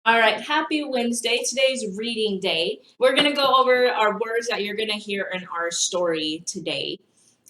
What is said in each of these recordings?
All right, happy Wednesday. Today's reading day. We're going to go over our words that you're going to hear in our story today.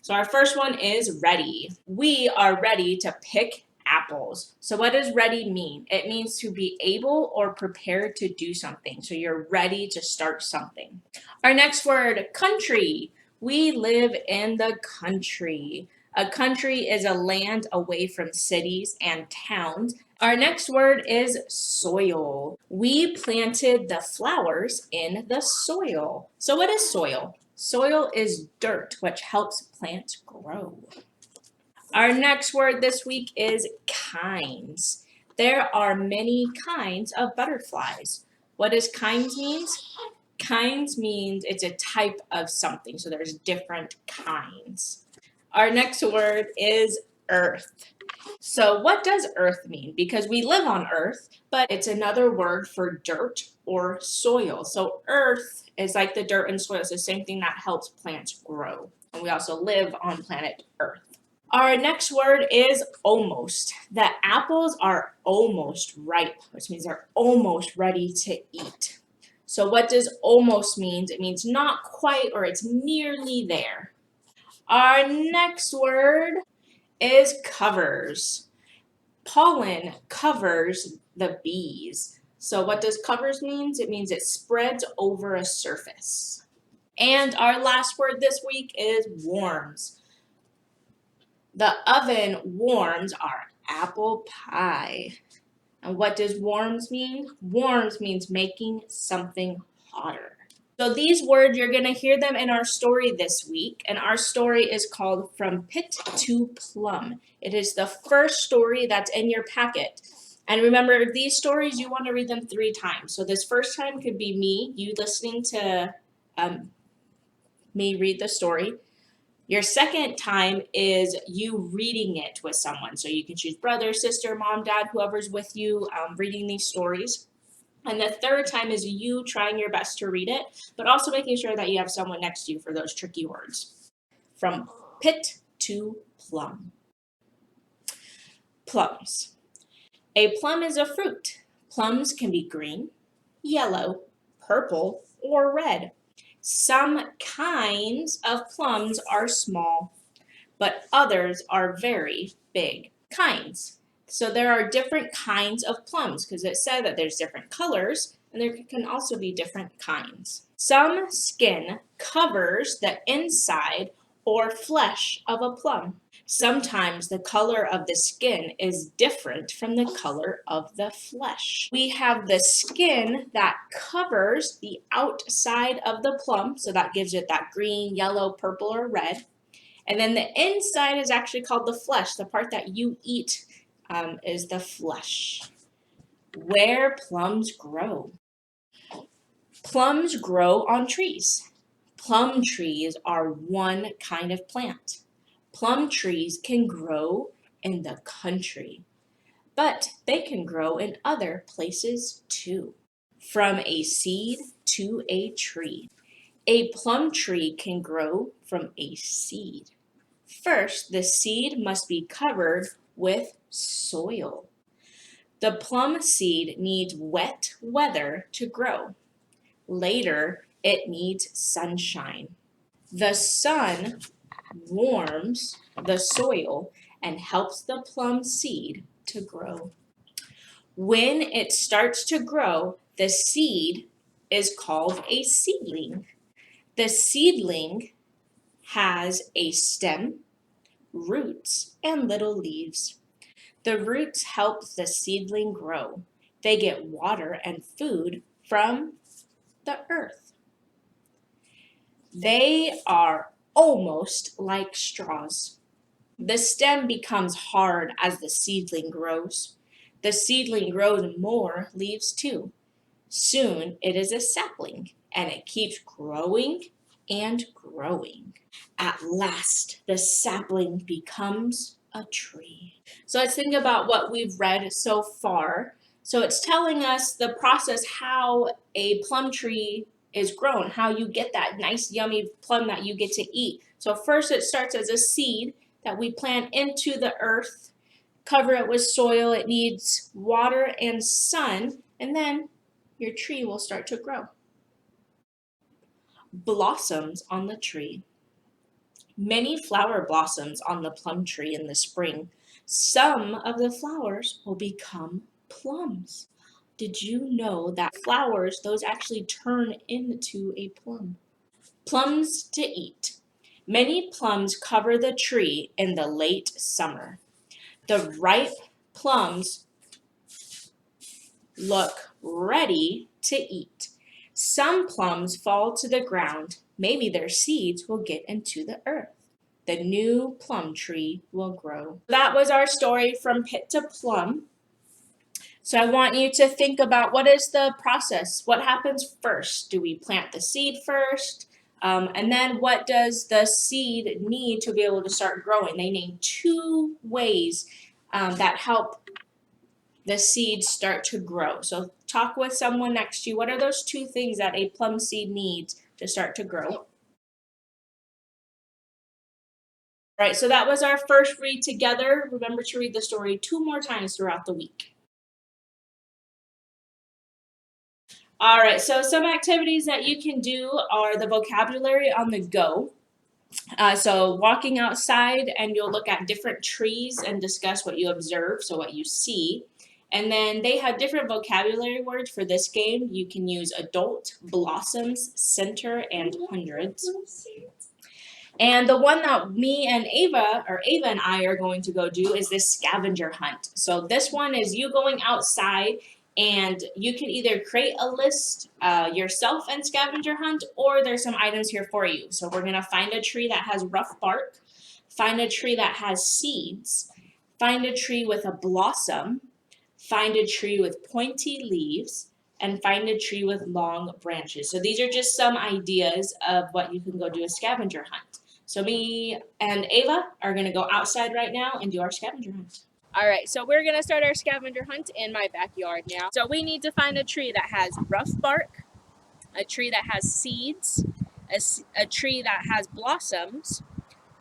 So, our first one is ready. We are ready to pick apples. So, what does ready mean? It means to be able or prepared to do something. So, you're ready to start something. Our next word, country. We live in the country. A country is a land away from cities and towns. Our next word is soil. We planted the flowers in the soil. So, what is soil? Soil is dirt, which helps plants grow. Our next word this week is kinds. There are many kinds of butterflies. What does kinds means? Kinds means it's a type of something, so there's different kinds. Our next word is earth. So, what does earth mean? Because we live on earth, but it's another word for dirt or soil. So, earth is like the dirt and soil. It's the same thing that helps plants grow. And we also live on planet earth. Our next word is almost. The apples are almost ripe, which means they're almost ready to eat. So, what does almost mean? It means not quite or it's nearly there. Our next word is covers. Pollen covers the bees. So what does covers means? It means it spreads over a surface. And our last word this week is warms. The oven warms our apple pie. And what does warms mean? Warms means making something hotter. So these words, you're going to hear them in our story this week. And our story is called From Pit to Plum. It is the first story that's in your packet. And remember, these stories, you want to read them 3 times. So this first time could be me, you listening to me read the story. Your second time is you reading it with someone. So you can choose brother, sister, mom, dad, whoever's with you reading these stories. And the third time is you trying your best to read it, but also making sure that you have someone next to you for those tricky words. From pit to plum. Plums. A plum is a fruit. Plums can be green, yellow, purple, or red. Some kinds of plums are small, but others are very big kinds. So there are different kinds of plums because it said that there's different colors and there can also be different kinds. Some skin covers the inside or flesh of a plum. Sometimes the color of the skin is different from the color of the flesh. We have the skin that covers the outside of the plum, so that gives it that green, yellow, purple, or red. And then the inside is actually called the flesh. The part that you eat is the flesh. Where plums grow. Plums grow on trees. Plum trees are one kind of plant. Plum trees can grow in the country, but they can grow in other places too. From a seed to a tree. A plum tree can grow from a seed. First, the seed must be covered with soil. The plum seed needs wet weather to grow. Later, it needs sunshine. The sun warms the soil and helps the plum seed to grow. When it starts to grow, the seed is called a seedling. The seedling has a stem, roots, and little leaves. The roots help the seedling grow. They get water and food from the earth. They are almost like straws. The stem becomes hard as the seedling grows. The seedling grows more leaves too. Soon it is a sapling, and it keeps growing and growing. At last, the sapling becomes a tree. So let's think about what we've read so far. So it's telling us the process how a plum tree is grown, how you get that nice, yummy plum that you get to eat. So first, it starts as a seed that we plant into the earth, cover it with soil. It needs water and sun, and then your tree will start to grow. Blossoms on the tree. Many flower blossoms on the plum tree in the spring. Some of the flowers will become plums. Did you know that flowers, those actually turn into a plum? Plums to eat. Many plums cover the tree in the late summer. The ripe plums look ready to eat. Some plums fall to the ground. Maybe their seeds will get into the earth. The new plum tree will grow. That was our story from pit to plum. So I want you to think about, what is the process? What happens first? Do we plant the seed first? And then what does the seed need to be able to start growing? They name 2 ways that help the seed start to grow. So talk with someone next to you. What are those 2 things that a plum seed needs to start to grow? All right, so that was our first read together. Remember to read the story 2 more times throughout the week. All right, so some activities that you can do are the vocabulary on the go. So walking outside, and you'll look at different trees and discuss what you observe, so what you see. And then they have different vocabulary words for this game. You can use adult, blossoms, center, and hundreds. And the one that me and Ava and I are going to go do is this scavenger hunt. So this one is you going outside, and you can either create a list yourself and scavenger hunt, or there's some items here for you. So we're going to find a tree that has rough bark, find a tree that has seeds, find a tree with a blossom, find a tree with pointy leaves, and find a tree with long branches. So these are just some ideas of what you can go do a scavenger hunt. So me and Ava are going to go outside right now and do our scavenger hunt. All right, so we're going to start our scavenger hunt in my backyard now. So we need to find a tree that has rough bark, a tree that has seeds, a tree that has blossoms,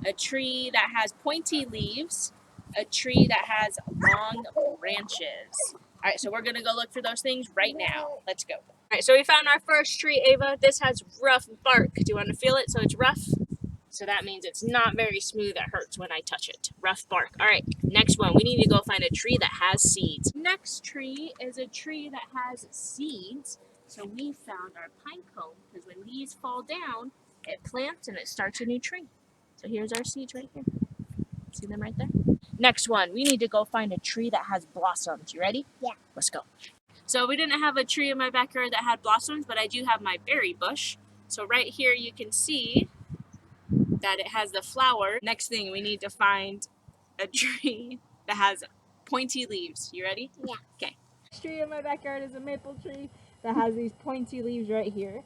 a tree that has pointy leaves, a tree that has long branches. All right, so we're going to go look for those things right now. Let's go. All right, so we found our first tree, Ava. This has rough bark. Do you want to feel it? So it's rough. So that means it's not very smooth. It hurts when I touch it. Rough bark. All right, next one. We need to go find a tree that has seeds. Next tree is a tree that has seeds. So we found our pine cone, because when leaves fall down, it plants and it starts a new tree. So here's our seeds right here. See them right there? Next one, we need to go find a tree that has blossoms. You ready? Yeah. Let's go. So we didn't have a tree in my backyard that had blossoms, but I do have my berry bush. So right here you can see that it has the flower. Next thing, we need to find a tree that has pointy leaves. You ready? Yeah. Okay. Next tree in my backyard is a maple tree that has these pointy leaves right here.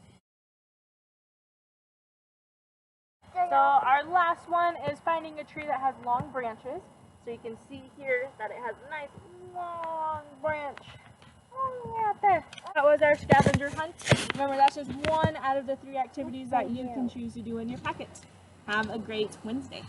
So our last one is finding a tree that has long branches. So you can see here that it has a nice long branch all the way out there. That was our scavenger hunt. Remember, that's just one out of the 3 activities that you can choose to do in your packet. Have a great Wednesday.